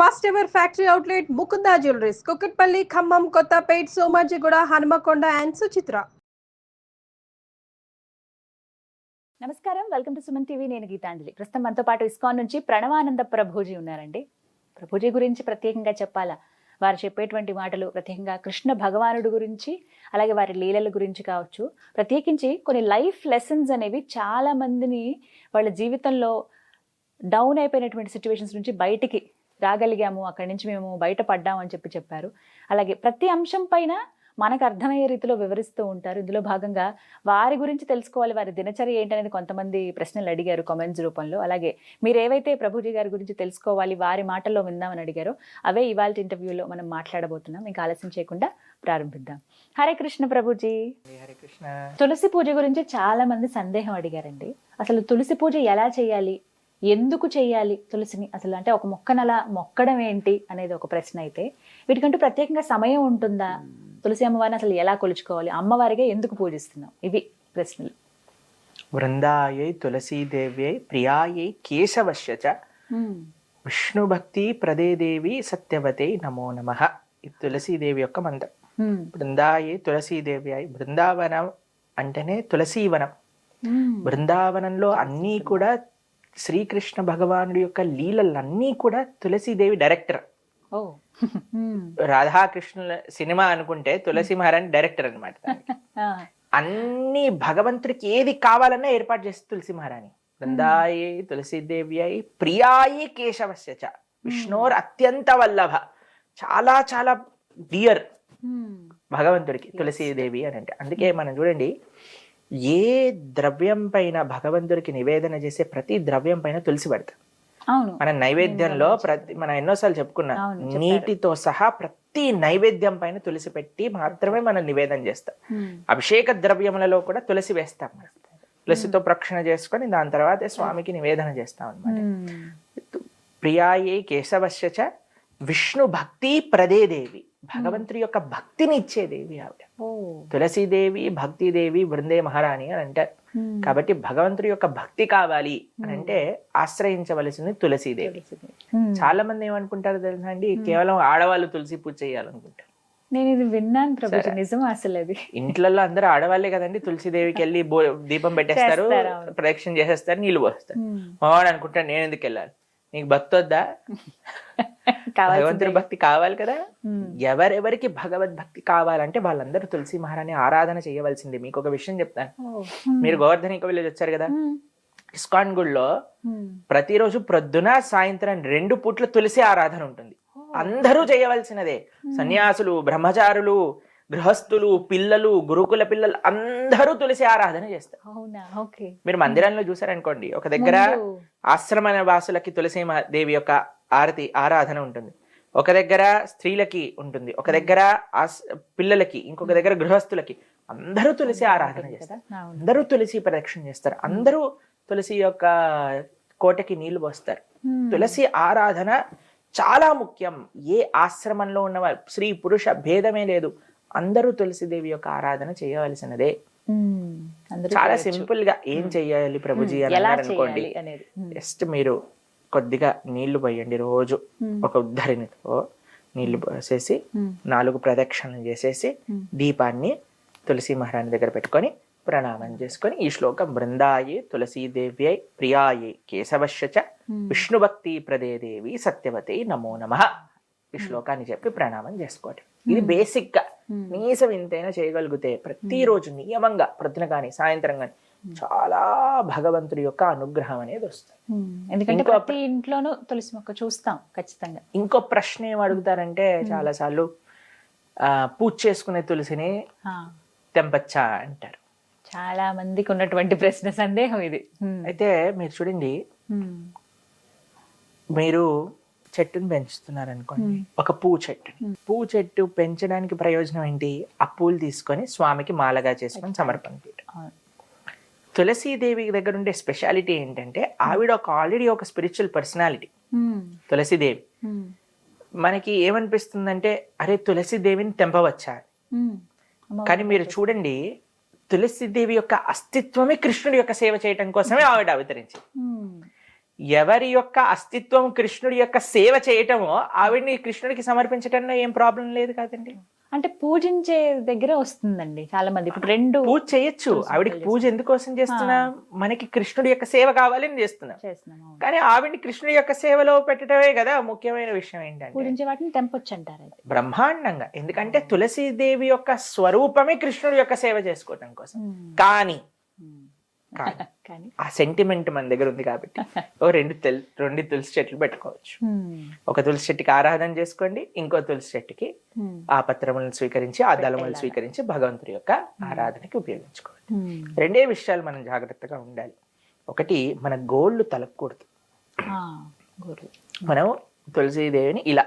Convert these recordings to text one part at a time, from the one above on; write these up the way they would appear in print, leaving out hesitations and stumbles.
First ever factory outlet Mukunda jewelleries, Kukatpally, Khammam, Kothapet, Somajiguda, Hanumakonda and Suchitra. నమస్కారం, welcome to Suman TV. నేను గీతాంజలి. ప్రస్తుతం మనతో పాటు ఇస్కాన్ నుంచి ప్రణవానంద ప్రభుజీ ఉన్నారండి. ప్రభుజీ గురించి ప్రత్యేకంగా చెప్పాలా, వారు చెప్పేటువంటి మాటలు ప్రత్యేకంగా కృష్ణ భగవానుడు గురించి, అలాగే వారి లీలల గురించి కావచ్చు, ప్రత్యేకించి కొన్ని లైఫ్ లెసన్స్ అనేవి చాలా మందిని వాళ్ళ జీవితంలో డౌన్ అయిపోయినటువంటి సిచ్యువేషన్స్ నుంచి బయటికి రాగలిగాము, అక్కడి నుంచి మేము బయటపడ్డాము అని చెప్పారు. అలాగే ప్రతి అంశం పైన మనకు అర్థమయ్యే రీతిలో వివరిస్తూ ఉంటారు. ఇందులో భాగంగా వారి గురించి తెలుసుకోవాలి, వారి దినచర్య ఏంటనేది కొంతమంది ప్రశ్నలు అడిగారు కామెంట్స్ రూపంలో. అలాగే మీరు ఏవైతే ప్రభుజీ గారి గురించి తెలుసుకోవాలి, వారి మాటల్లో విందామని అడిగారో అవే ఇవాళ ఇంటర్వ్యూలో మనం మాట్లాడబోతున్నాం. ఇంకా ఆలస్యం చేయకుండా ప్రారంభిద్దాం. హరే కృష్ణ ప్రభుజీ. హరే కృష్ణ. తులసి పూజ గురించి చాలా మంది సందేహం అడిగారండి. అసలు తులసి పూజ ఎలా చేయాలి, ఎందుకు చేయాలి తులసిని, అసలు అంటే ఒక మొక్కనలా మొక్కడం ఏంటి అనేది ఒక ప్రశ్న అయితే, వీటికంటూ ప్రత్యేకంగా సమయం ఉంటుందా, తులసి అమ్మవారిని అసలు ఎలా కొలుచుకోవాలి, అమ్మవారిగా ఎందుకు పూజిస్తున్నాం, ఇవి ప్రశ్నలు. వృందాయై తులసీదేవ్యై ప్రియాయై కేశవశ్య చ విష్ణు భక్తి ప్రదే దేవి సత్యవతే నమో నమః. ఇది తులసీదేవి యొక్క మంత్రం. బృందాయై తులసీదేవ్యై, బృందావనం అంటేనే తులసీవనం. బృందావనంలో అన్నీ కూడా శ్రీకృష్ణ భగవానుడి యొక్క లీలలన్నీ కూడా తులసీదేవి డైరెక్టర్. రాధాకృష్ణుల సినిమా అనుకుంటే తులసి మహారాణి డైరెక్టర్ అనమాట. అన్ని భగవంతుడికి ఏది కావాలన్నా ఏర్పాటు చేస్తే తులసి మహారాణి. బృందాయే తులసీదేవ్యై ప్రియాయే కేశవస్య చ విష్ణోర్ అత్యంత వల్లభ. చాలా చాలా డియర్ భగవంతుడికి తులసీదేవి అని అంటే. అందుకే మనం చూడండి, ఏ ద్రవ్యం పైన భగవంతుడికి నివేదన చేసే ప్రతి ద్రవ్యం పైన తులసి పెడతాం. మన నైవేద్యంలో మనం ఎన్నోసార్లు చెప్పుకున్నాం, నీటితో సహా ప్రతి నైవేద్యం పైన తులసి పెట్టి మాత్రమే మనం నివేదన చేస్తాం. అభిషేక ద్రవ్యములలో కూడా తులసి వేస్తాం. తులసితో ప్రక్షణ చేసుకొని దాని తర్వాత స్వామికి నివేదన చేస్తాం అన్నమాట. ప్రియాయే కేశవశ్య చ విష్ణు భక్తి ప్రదే దేవి. భగవంతుడి యొక్క భక్తిని ఇచ్చే దేవి ఆవిడ. తులసీదేవి భక్తిదేవి బృందే మహారాణి అని అంటారు. కాబట్టి భగవంతుడి యొక్క భక్తి కావాలి అని అంటే ఆశ్రయించవలసింది తులసీదేవి. చాలా మంది ఏమనుకుంటారు తెలుసా అండి, కేవలం ఆడవాళ్ళు తులసి పూజ చేయాలనుకుంటారు. నేను ఇది విన్నాను ప్రభుజీ, నిజం అసలు అది. ఇంట్లలో అందరూ ఆడవాళ్లే కదండి. తులసీదేవికి వెళ్ళి దీపం పెట్టేస్తారు, ప్రదక్షిణ చేసేస్తారు, నీళ్లు పోస్తారు. మావాడు అనుకుంటారు నేను ఎందుకు వెళ్ళాలి, నీకు భక్తి వద్దా? భగవంతుడి భక్తి కావాలి కదా. ఎవరెవరికి భగవద్భక్తి కావాలంటే వాళ్ళందరూ తులసి మహారాణి ఆరాధన చేయవలసింది. మీకు ఒక విషయం చెప్తాను. మీరు గోవర్ధనిక విలేజ్ వచ్చారు కదా, ఇస్కాన్ గుడిలో ప్రతిరోజు ప్రొద్దున సాయంత్రం 2 పూట్ల తులసి ఆరాధన ఉంటుంది. అందరూ చేయవలసినదే. సన్యాసులు, బ్రహ్మచారులు, గృహస్థులు, పిల్లలు, గురుకుల పిల్లలు అందరూ తులసి ఆరాధన చేస్తారు. మీరు మందిరంలో చూసారనుకోండి, ఒక దగ్గర ఆశ్రమ వాసులకి తులసి దేవి యొక్క ఆరాధన ఉంటుంది, ఒక దగ్గర స్త్రీలకి ఉంటుంది, ఒక దగ్గర పిల్లలకి, ఇంకొక దగ్గర గృహస్థులకి. అందరూ తులసి ఆరాధన చేస్తారు, అందరూ తులసి ప్రదక్షిణ చేస్తారు, అందరూ తులసి యొక్క కోటకి నీళ్లు పోస్తారు. తులసి ఆరాధన చాలా ముఖ్యం. ఏ ఆశ్రమంలో ఉన్న స్త్రీ పురుష భేదమే లేదు, అందరూ తులసిదేవి యొక్క ఆరాధన చేయవలసినదే. చాలా సింపుల్ గా ఏం చెయ్యాలి ప్రభుజీ అని అనుకోండి, జస్ట్ మీరు కొద్దిగా నీళ్లు పోయండి. రోజు ఒక ఉద్ధరినితో నీళ్లు పోసేసి 4 ప్రదక్షిణలు చేసేసి దీపాన్ని తులసి మహారాణి దగ్గర పెట్టుకొని ప్రణామం చేసుకొని ఈ శ్లోకం బృందాయే తులసీదేవ్యై ప్రియాయే కేశవశ్య చ విష్ణు భక్తి ప్రదే దేవి సత్యవతే నమో నమః ఈ శ్లోకాన్ని చెప్పి ప్రణామం చేసుకోండి. ఇది బేసిక్ గా కనీసం ఇంతైనా చేయగలిగితే ప్రతిరోజు నియమంగా ప్రొద్దున కానీ సాయంత్రం కానీ చాలా భగవంతుడి యొక్క అనుగ్రహం అనేది వస్తుంది. ఎందుకంటే ప్రతి ఇంట్లోనూ తులసి మొక్క చూస్తాం ఖచ్చితంగా. ఇంకో ప్రశ్న ఏం అడుగుతారంటే, చాలా సార్లు పూజ చేసుకునే తులసిని తెంపచ్చా అంటారు. చాలా మందికి ఉన్నటువంటి ప్రశ్న, సందేహం ఇది. అయితే మీరు చూడండి, మీరు చెట్టును పెంచుతున్నారు అనుకోండి, ఒక పువ్వు చెట్టు పెంచడానికి ప్రయోజనం ఏంటి? ఆ పూలు తీసుకొని స్వామికి మాలగా చేసుకొని సమర్పణ చేయడం. తులసీదేవి దగ్గర ఉండే స్పెషాలిటీ ఏంటంటే, ఆవిడ ఆల్రెడీ ఒక స్పిరిచువల్ పర్సనాలిటీ తులసీదేవి. మనకి ఏమనిపిస్తుందంటే, అరే తులసీదేవిని తెంపవచ్చా? కానీ మీరు చూడండి, తులసీదేవి యొక్క అస్తిత్వమే కృష్ణుడి యొక్క సేవ చేయటం కోసమే ఆవిడ అవతరించింది. ఎవరి యొక్క అస్తిత్వం కృష్ణుడి యొక్క సేవ చేయటమో ఆవిడ్ని కృష్ణుడికి సమర్పించటంలో ఏం ప్రాబ్లం లేదు కదండి. అంటే పూజించే దగ్గర వస్తుందండి చాలా మంది. ఇప్పుడు రెండు పూజ చేయొచ్చు. ఆవిడికి పూజ ఎందుకోసం చేస్తున్నాం? మనకి కృష్ణుడి యొక్క సేవ కావాలని చేస్తున్నాం. కానీ ఆవిడ్ని కృష్ణుడి యొక్క సేవలో పెట్టడమే కదా ముఖ్యమైన విషయం. ఏంటంటే పూజించే వాటిని తెంపొచ్చు అంటారు బ్రహ్మాండంగా. ఎందుకంటే తులసీదేవి యొక్క స్వరూపమే కృష్ణుడి యొక్క సేవ చేసుకోవటం కోసం. కానీ ఆ సెంటిమెంట్ మన దగ్గర ఉంది కాబట్టి ఓ రెండు తులసి చెట్లు పెట్టుకోవచ్చు. ఒక తులసి చెట్టుకి ఆరాధన చేసుకోండి, ఇంకో తులసి చెట్టుకి ఆ పత్రములను స్వీకరించి ఆ దళములను స్వీకరించి భగవంతుడి యొక్క ఆరాధనకి ఉపయోగించుకోండి. రెండే విషయాలు మనం జాగ్రత్తగా ఉండాలి. ఒకటి, మన గోళ్ళు తలకూడదు. మనం తులసీదేవిని ఇలా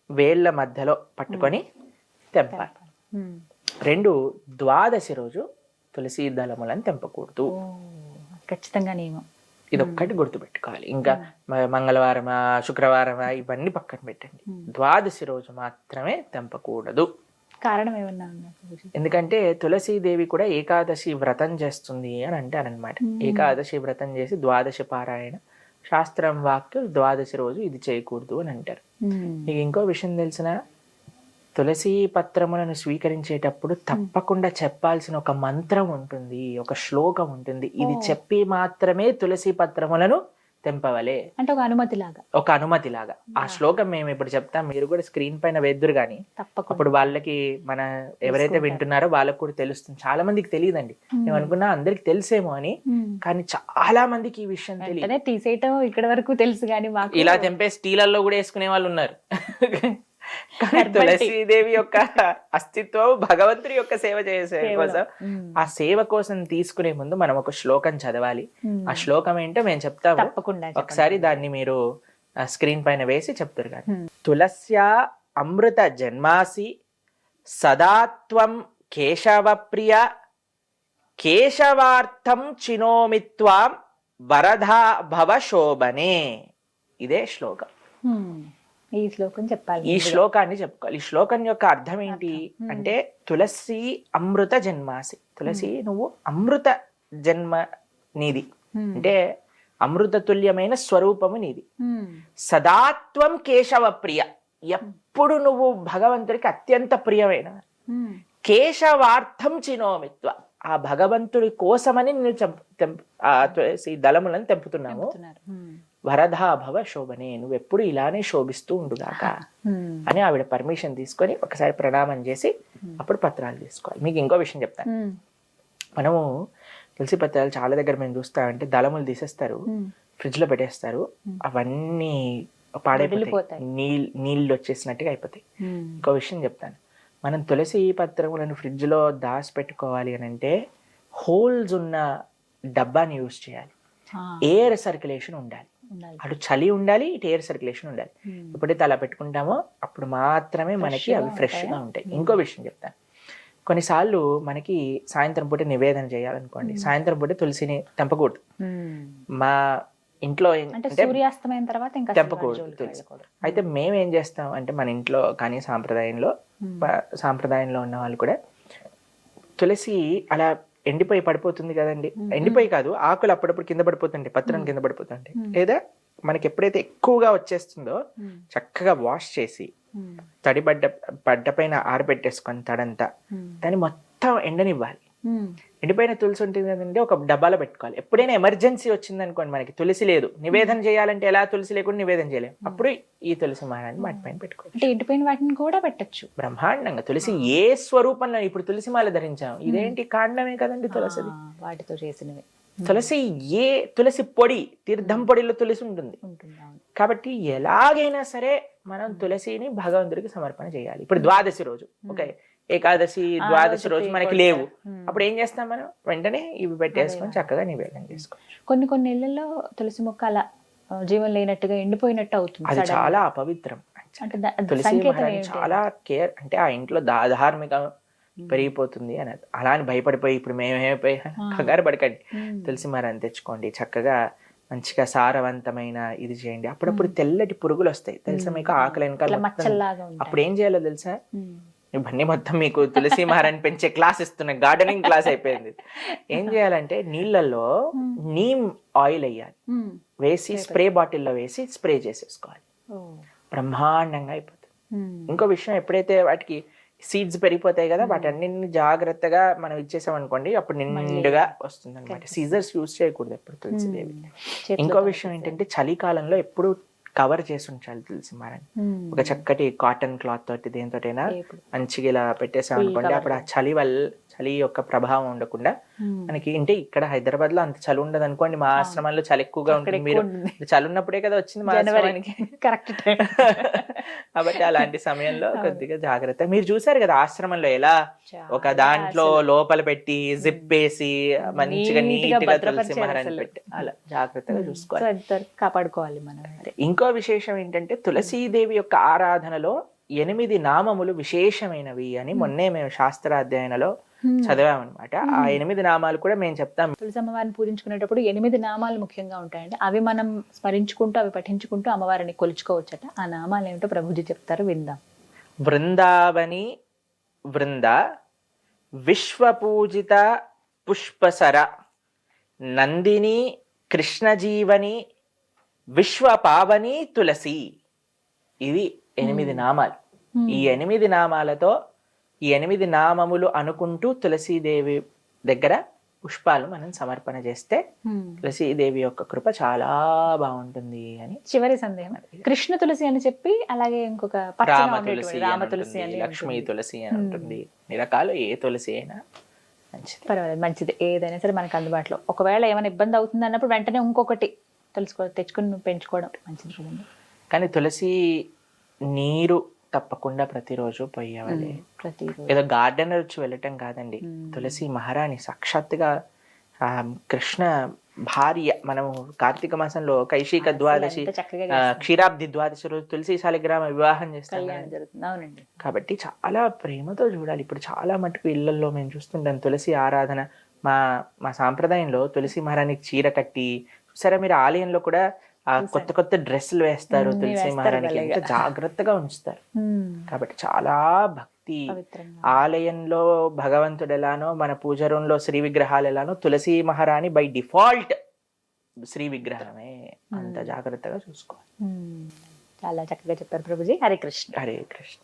వేళ్ల మధ్యలో పట్టుకొని తెంపాలి. రెండు, ద్వాదశి రోజు తులసి దళములను తెంపకూడదు. ఖచ్చితంగా నియమం. ఇదొక్కటి గుర్తుపెట్టుకోవాలి. ఇంకా మంగళవారమా శుక్రవారమా ఇవన్నీ పక్కన పెట్టండి. ద్వాదశి రోజు మాత్రమే తెంపకూడదు. కారణం ఏమన్నా? ఎందుకంటే తులసీదేవి కూడా ఏకాదశి వ్రతం చేస్తుంది అని అంటారనమాట. ఏకాదశి వ్రతం చేసి ద్వాదశి పారాయణ, శాస్త్రం వాక్యం ద్వాదశి రోజు ఇది చేయకూడదు అని అంటారు. మీకు ఇంకో విషయం తెలిసిన, తులసి పత్రములను స్వీకరించేటప్పుడు తప్పకుండా చెప్పాల్సిన ఒక మంత్రం ఉంటుంది, ఒక శ్లోకం ఉంటుంది. ఇది చెప్పి మాత్రమే తులసి పత్రములను తెంపవలే. అంటే ఒక అనుమతి లాగా. ఆ శ్లోకం మేము ఇప్పుడు చెప్తాం, మీరు కూడా స్క్రీన్ పైన వేద్దురు గాని అప్పుడు వాళ్ళకి, మన ఎవరైతే వింటున్నారో వాళ్ళకు కూడా తెలుస్తుంది. చాలా మందికి తెలియదండి. మేము అనుకున్నా అందరికి తెలిసేమో అని, కానీ చాలా మందికి ఈ విషయం తెలియదు. తీసేయటం ఇక్కడ వరకు తెలుసు కానీ ఇలా తెంపే స్టీలల్లో కూడా వేసుకునే వాళ్ళు ఉన్నారు. కానీ తులసీదేవి యొక్క అస్తిత్వం భగవంతుడి యొక్క సేవ చేసే కోసం, ఆ సేవ కోసం తీసుకునే ముందు మనం ఒక శ్లోకం చదవాలి. ఆ శ్లోకం ఏంటో మేము చెప్తాము, ఒకసారి దాన్ని మీరు స్క్రీన్ పైన వేసి చెప్తారు. కానీ తులస్యా అమృత జన్మాసి సదాత్వం కేశవ ప్రియ కేశవార్థం చినోమిత్వాం వరదా భవ శోభనే. ఇదే శ్లోకం. ఈ శ్లోకం చెప్పాలి. ఈ శ్లోకాన్ని చెప్పుకోవాలి. ఈ శ్లోకం యొక్క అర్థం ఏంటి అంటే, తులసి అమృత జన్మాసి. తులసి, నువ్వు అమృత జన్మ నీది, అంటే అమృత తుల్యమైన స్వరూపము నీది. సదాత్వం కేశవ ప్రియ, ఎప్పుడు నువ్వు భగవంతుడికి అత్యంత ప్రియమైన. కేశవార్థం చినోమిత్వ, ఆ భగవంతుడి కోసమని నేను తులసి దళములను తెంపుతున్నాము. వరదా భవ శోభనే, నువ్వు ఎప్పుడు ఇలానే శోభిస్తూ ఉండుగాక అని ఆవిడ పర్మిషన్ తీసుకొని ఒకసారి ప్రణామం చేసి అప్పుడు పత్రాలు తీసుకోవాలి. మీకు ఇంకో విషయం చెప్తాను. మనము తులసి పత్రాలు చాలా దగ్గర మేము చూస్తామంటే దళములు తీసేస్తారు, ఫ్రిడ్జ్ లో పెట్టేస్తారు, అవన్నీ పాడైపోతాయి, నీళ్ళు వచ్చేసినట్టుగా అయిపోతాయి. ఇంకో విషయం చెప్తాను, మనం తులసి పత్రములను ఫ్రిడ్జ్ లో దాచి పెట్టుకోవాలి అని అంటే హోల్స్ ఉన్న డబ్బాని యూజ్ చేయాలి. ఎయిర్ సర్క్యులేషన్ ఉండాలి, అటు చలి ఉండాలి, ఇటు ఎయిర్ సర్క్యులేషన్ ఉండాలి. ఎప్పుడైతే అలా పెట్టుకుంటామో అప్పుడు మాత్రమే మనకి అవి ఫ్రెష్ గా ఉంటాయి. ఇంకో విషయం చెప్తాను, కొన్నిసార్లు మనకి సాయంత్రం పూట నివేదన చేయాలనుకోండి, సాయంత్రం పూట తులసిని తెంపకూడదు. మా ఇంట్లో సూర్యాస్తమయం తర్వాత తెంపకూడదు తులసి. అయితే మేము ఏం చేస్తాం అంటే, మన ఇంట్లో కానీ సాంప్రదాయంలో ఉన్న వాళ్ళు కూడా తులసి అలా ఎండిపోయి పడిపోతుంది కదండి, ఎండిపోయి కాదు, ఆకులు అప్పుడప్పుడు కింద పడిపోతుంటాయి, పత్రం కింద పడిపోతుంటాయి. లేదా మనకి ఎప్పుడైతే ఎక్కువగా వచ్చేస్తుందో చక్కగా వాష్ చేసి బడ్డ పైన ఆరబెట్టేసుకొని తడంతా దాన్ని మొత్తం ఎండనివ్వాలి. ఎండిపోయిన తులసి ఉంటుంది కదండి, ఒక డబ్బాలో పెట్టుకోవాలి. ఎప్పుడైనా ఎమర్జెన్సీ వచ్చింది అనుకోండి, మనకి తులసి లేదు, నివేదన చేయాలంటే ఎలా తులసి లేకుండా నివేదన చేయలేము, అప్పుడు ఈ తులసి మాలని వాటి పైన పెట్టుకోవాలి. ఎండిపోయిన వాటిని కూడా పెట్టచ్చు బ్రహ్మాండంగా. తులసి ఏ స్వరూపంలో, ఇప్పుడు తులసి మాల ధరించాం, ఇదేంటి కాండమే కదండి తులసిది, వాటితో చేసినవి. తులసి తులసి పొడి, తీర్థం పొడిలో తులసి ఉంటుంది కాబట్టి ఎలాగైనా సరే మనం తులసిని భగవంతుడికి సమర్పణ చేయాలి. ఇప్పుడు ద్వాదశి రోజు, ఓకే, ఏకాదశి ద్వాదశి రోజు మనకి లేవు, అప్పుడు ఏం చేస్తాం మనం, వెంటనే ఇవి పెట్టేసుకొని చక్కగా నివేదన చేసుకోవచ్చు. కొన్ని ఇళ్లలో తులసి మొక్క అలా జీవం లేనట్టుగా ఎండిపోయినట్టు అవుతుంది, అది చాలా అపవిత్రం. తులసి చాలా కేర్, అంటే ఆ ఇంట్లో ధార్మిక పెరిగిపోతుంది అని. అలా అని భయపడిపోయి ఇప్పుడు మేమేమైపోయి కంగారు పడకండి, తులసి మరాన్ని తెచ్చుకోండి, చక్కగా మంచిగా సారవంతమైన ఇది చేయండి. అప్పుడప్పుడు తెల్లటి పురుగులు వస్తాయి తెలుసా మీకు, ఆకలి వెనకాల. అప్పుడు ఏం చేయాలో తెలుసా, ఇవన్నీ మొత్తం మీకు తులసి మహారాణి పెంచే క్లాస్ ఇస్తున్న గార్డెనింగ్ క్లాస్ అయిపోయింది. ఏం చేయాలంటే నీళ్ళల్లో నీమ్ ఆయిల్ వేయాలి, వేసి స్ప్రే బాటిల్లో వేసి స్ప్రే చేసేసుకోవాలి, బ్రహ్మాండంగా అయిపోతుంది. ఇంకో విషయం, ఎప్పుడైతే వాటికి సీడ్స్ పెరిగిపోతాయి కదా, వాటన్నిటిని జాగ్రత్తగా మనం ఇచ్చేసాం అనుకోండి, అప్పుడు నిండుగా వస్తుంది అనమాట. సీజర్స్ యూజ్ చేయకూడదు ఎప్పుడు తులసిదేవి. ఇంకో విషయం ఏంటంటే చలికాలంలో ఎప్పుడు కవర్ చేసి ఉంచాలి తులసి మహారాణి. ఒక చక్కటి కాటన్ క్లాత్ తోటి దేనితోటైనా మంచిగా ఇలా పెట్టేసాం అనుకోండి, అప్పుడు ఆ చలి యొక్క ప్రభావం ఉండకుండా మనకి. అంటే ఇక్కడ హైదరాబాద్ లో అంత చలి ఉండదు అనుకోండి, మా ఆశ్రమంలో చలి ఎక్కువగా ఉంటుంది. మీరు చలి ఉన్నప్పుడే కదా వచ్చింది మా ఆశ్రమానికి, కరెక్ట్. కాబట్టి అలాంటి సమయంలో కొద్దిగా జాగ్రత్త. మీరు చూసారు కదా ఆశ్రమంలో ఎలా ఒక దాంట్లో లోపల పెట్టి జిప్ వేసి మంచిగా నీట్గా తులసి మహారాణి పెట్టి అలా జాగ్రత్తగా చూసుకోవాలి, కాపాడుకోవాలి మనం. ఇంకో విశేషం ఏంటంటే తులసీదేవి యొక్క ఆరాధనలో 8 నామములు విశేషమైనవి అని మొన్నే మేము శాస్త్రాధ్యయనలో చదివామన్నమాట. ఆ 8 నామాలు కూడా మేము చెప్తాం. తులసి అమ్మవారిని పూజించుకునేటప్పుడు 8 నామాలు ముఖ్యంగా ఉంటాయండి. అవి మనం స్మరించుకుంటూ అవి పఠించుకుంటూ అమ్మవారిని కొలుచుకోవచ్చట. ఆ నామాలు ఏమిటో ప్రభుజీ చెప్తారు, విందాం. బృందావని వృంద, విశ్వపూజిత పుష్పసర, నందిని కృష్ణజీవని, విశ్వపావని తులసి. ఇవి 8 నామాలు. ఈ 8 నామాలతో ఈ 8 నామములు అనుకుంటూ తులసీదేవి దగ్గర పుష్పాలు మనం సమర్పణ చేస్తే తులసీదేవి యొక్క కృప చాలా బాగుంటుంది అని. చివరి సందేహం, కృష్ణ తులసి అని చెప్పి అలాగే ఇంకొక రామ తులసి అని, లక్ష్మీ తులసి అని ఉంటుంది. అన్ని రకాలు ఏ తులసి అయినా మంచిది, పర్వాలేదు, మంచిది. ఏదైనా సరే మనకు అందుబాటులో. ఒకవేళ ఏమైనా ఇబ్బంది అవుతుంది అన్నప్పుడు వెంటనే ఇంకొకటి తెచ్చుకుని పెంచుకోవడం మంచిది. కానీ తులసి నీరు తప్పకుండా ప్రతిరోజు పోయేవాలి. ప్రతిరోజు ఏదో గార్డెనర్ వచ్చి వెళ్ళటం కాదండి. తులసి మహారాణి సాక్షాత్తుగా కృష్ణ భార్య. మనము కార్తీక మాసంలో కైశిక ద్వాదశి, క్షీరాబ్ది ద్వాదశి రోజు తులసి శాలిగ్రామ వివాహం చేస్తాం. కాబట్టి చాలా ప్రేమతో చూడాలి. ఇప్పుడు చాలా మటుకు ఇళ్లలో మేము చూస్తుంటాం తులసి ఆరాధన. మా సాంప్రదాయంలో తులసి మహారాణికి చీర కట్టి, సరే మీరు ఆలయంలో కూడా కొత్త కొత్త డ్రెస్సులు వేస్తారు తులసి మహారాణికి, ఎంత జాగ్రత్తగా ఉంచుతారు. కాబట్టి చాలా భక్తి. ఆలయంలో భగవంతుడు ఎలానో, మన పూజ రూంలో శ్రీ విగ్రహాలు ఎలానో, తులసి మహారాణి బై డిఫాల్ట్ శ్రీ విగ్రహమే. అంత జాగ్రత్తగా చూసుకోవాలి. చాలా చక్కగా చెప్పారు ప్రభుజీ. హరే కృష్ణ. హరే కృష్ణ.